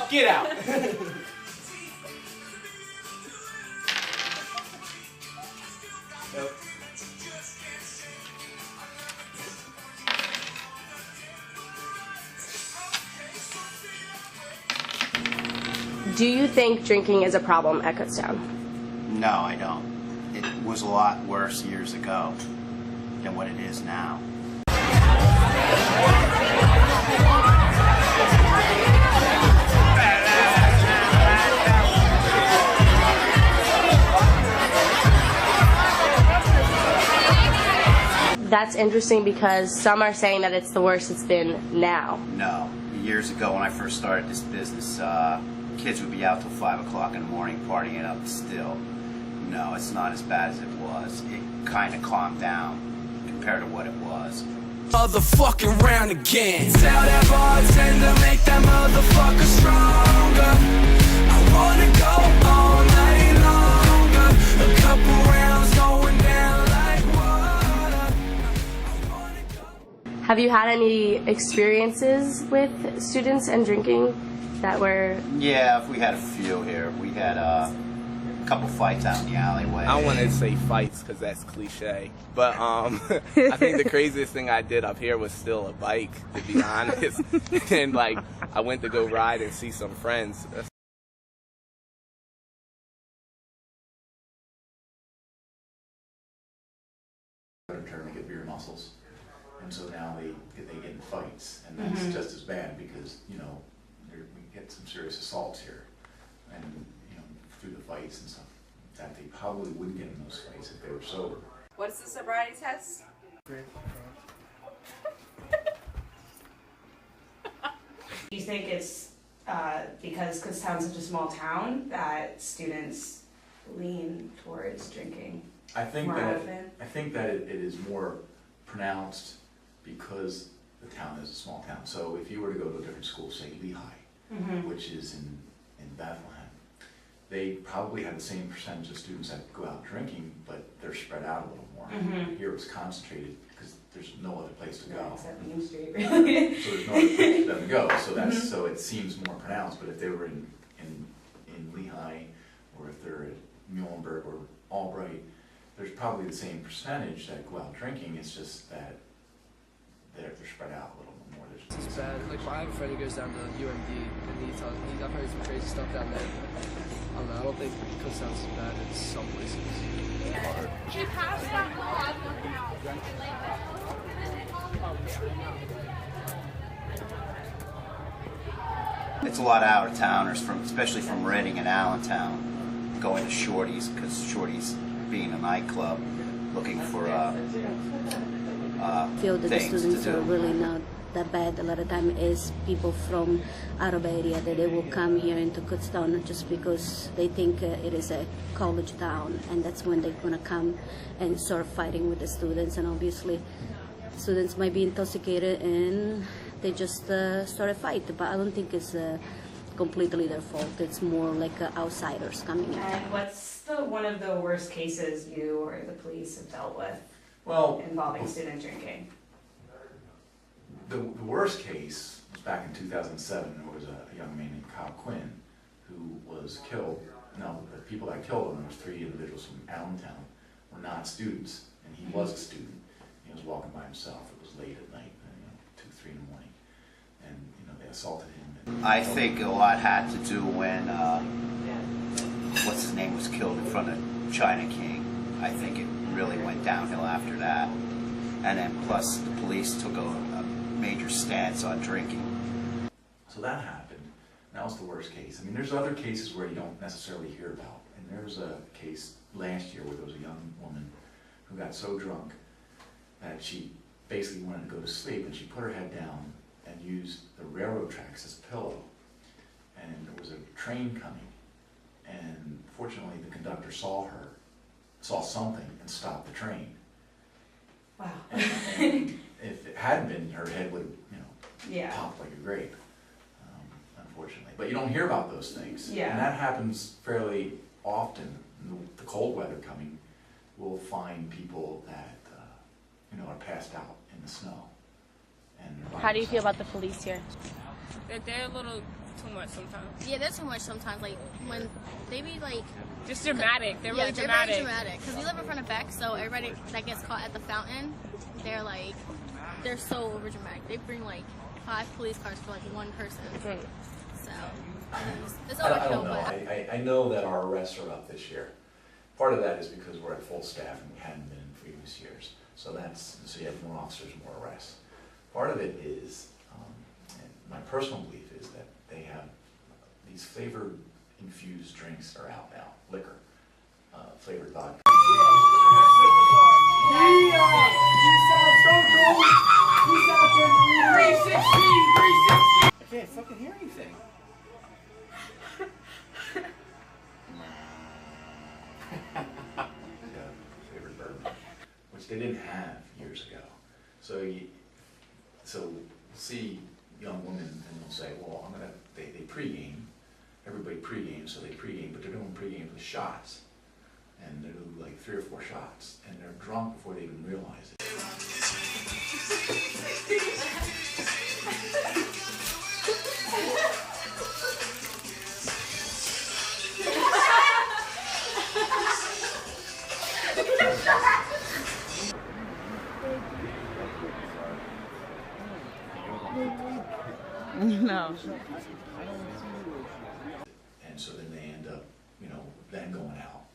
Get out. Nope. Do you think drinking is a problem at Kutztown? No, I don't. It was a lot worse years ago than what it is now. That's interesting because some are saying that it's the worst it's been now. No. Years ago when I first started this business, kids would be out till 5 o'clock in the morning partying it up still. No, it's not as bad as it was. It kind of calmed down compared to what it was. Motherfucking round again. Tell that bartender, make that motherfucker stronger. I wanna go all night longer. A couple rounds going down like water. I wanna go. Have you had any experiences with students and drinking that were... Yeah, we had a few here. We had a couple fights out in the alleyway. I don't want to say fights because that's cliche, but I think the craziest thing I did up here was steal a bike, to be honest. And like, I went to go ride and see some friends. Term to get beer muscles, and so now they get in fights, and that's just as bad because we get some serious assaults here, and through the fights and stuff that they probably wouldn't get in those fights if they were sober. What's the sobriety test? Do you think it's because Kutztown's such a small town that students lean towards drinking more often? I think that it is more pronounced because the town is a small town. So if you were to go to a different school, say Lehigh, which is in Bethlehem, they probably have the same percentage of students that go out drinking, but they're spread out a little more. Here it's concentrated because there's no other place to go. Except Main Street, really. So there's no other place for them to go. So so it seems more pronounced. But if they were in Lehigh, or if they're at Muhlenberg or Albright, there's probably the same percentage that go out drinking. It's just that they're spread out a little bit more. It's bad. Like, I have a friend who goes down to UMD, and I've heard some crazy stuff down there. I don't know, I don't think Kutztown's as bad as some places. It's a lot of out-of-towners, especially from Reading and Allentown, going to Shorty's, because Shorty's being a nightclub, looking for feel that the things students to do. are really not that bad. A lot of time is people from out of area that they will come here into Kutztown just because they think it is a college town, and that's when they're gonna come and start fighting with the students. And obviously, students might be intoxicated and they just start a fight. But I don't think it's completely their fault. It's more like outsiders coming in. And what's one of the worst cases you or the police have dealt with involving student drinking? The worst case was back in 2007. There was a young man named Kyle Quinn who was killed. No, the people that killed him, there was 3 individuals from Allentown, were not students, and he was a student. He was walking by himself. It was late at night, 2, 3 in the morning, and they assaulted him. I think a lot had to do when what's his name was killed in front of China King. I think it really went downhill after that, and then plus the police took a major stance on drinking. So that happened. That was the worst case. I mean, there's other cases where you don't necessarily hear about. And there was a case last year where there was a young woman who got so drunk that she basically wanted to go to sleep, and she put her head down and used the railroad tracks as a pillow. And there was a train coming, and fortunately the conductor saw something, and stopped the train. Wow. And if it hadn't been, her head would have, popped like a grape, unfortunately. But you don't hear about those things. Yeah. And that happens fairly often. The cold weather coming, we'll find people that are passed out in the snow. And How do you feel about the police here? That they're a little too much sometimes. Yeah, they're too much sometimes. Like when they be like Just dramatic. They're really they're dramatic. very dramatic. Because we live in front of Beck, so everybody that gets caught at the fountain, they're so over dramatic. They bring like 5 police cars for like one person. So it's I overkill. don't know. I know that our arrests are up this year. Part of that is because we're at full staff and we hadn't been in previous years. So you have more officers, more arrests. Part of it is, and my personal belief is that they have these flavored infused drinks are out now, liquor, flavored vodka. I can't fucking hear anything. Flavored bourbon, which they didn't have years ago. So you'll see young women and they'll say, well, they pregame, everybody pregames, so they pregame, but they're doing pregame with shots. And they do like 3 or 4 shots, and they're drunk before they even realize it. No. And so then they end up, then going out.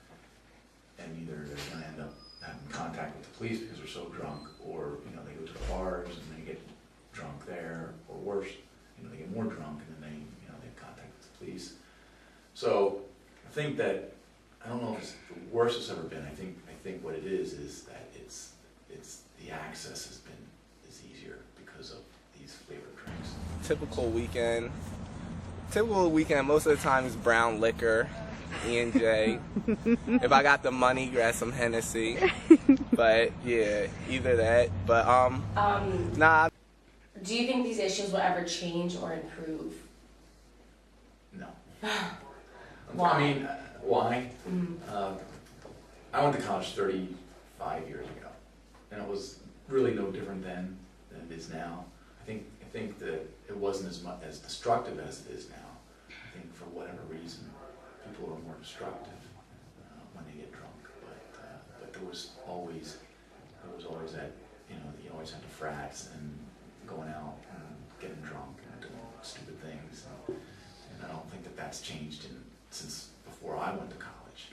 And either they're going to end up having contact with the police because they're so drunk, or, they go to the bars and they get drunk there, or worse, they get more drunk and then they have contact with the police. So I think that, I don't know if it's the worst it's ever been. I think what it is that it's the access is easier because of these flavored drinks. Typical weekend, most of the time is brown liquor, E&J. If I got the money, grab some Hennessy. But yeah, either that. But nah. Do you think these issues will ever change or improve? No. Why? I mean, why? I went to college 35 years ago, and it was really no different then than it is now. I think that it wasn't as destructive as it is now. I think for whatever reason, people are more destructive when they get drunk. But there was always that, you always had the frats and going out and getting drunk and doing stupid things. And I don't think that that's changed since before I went to college.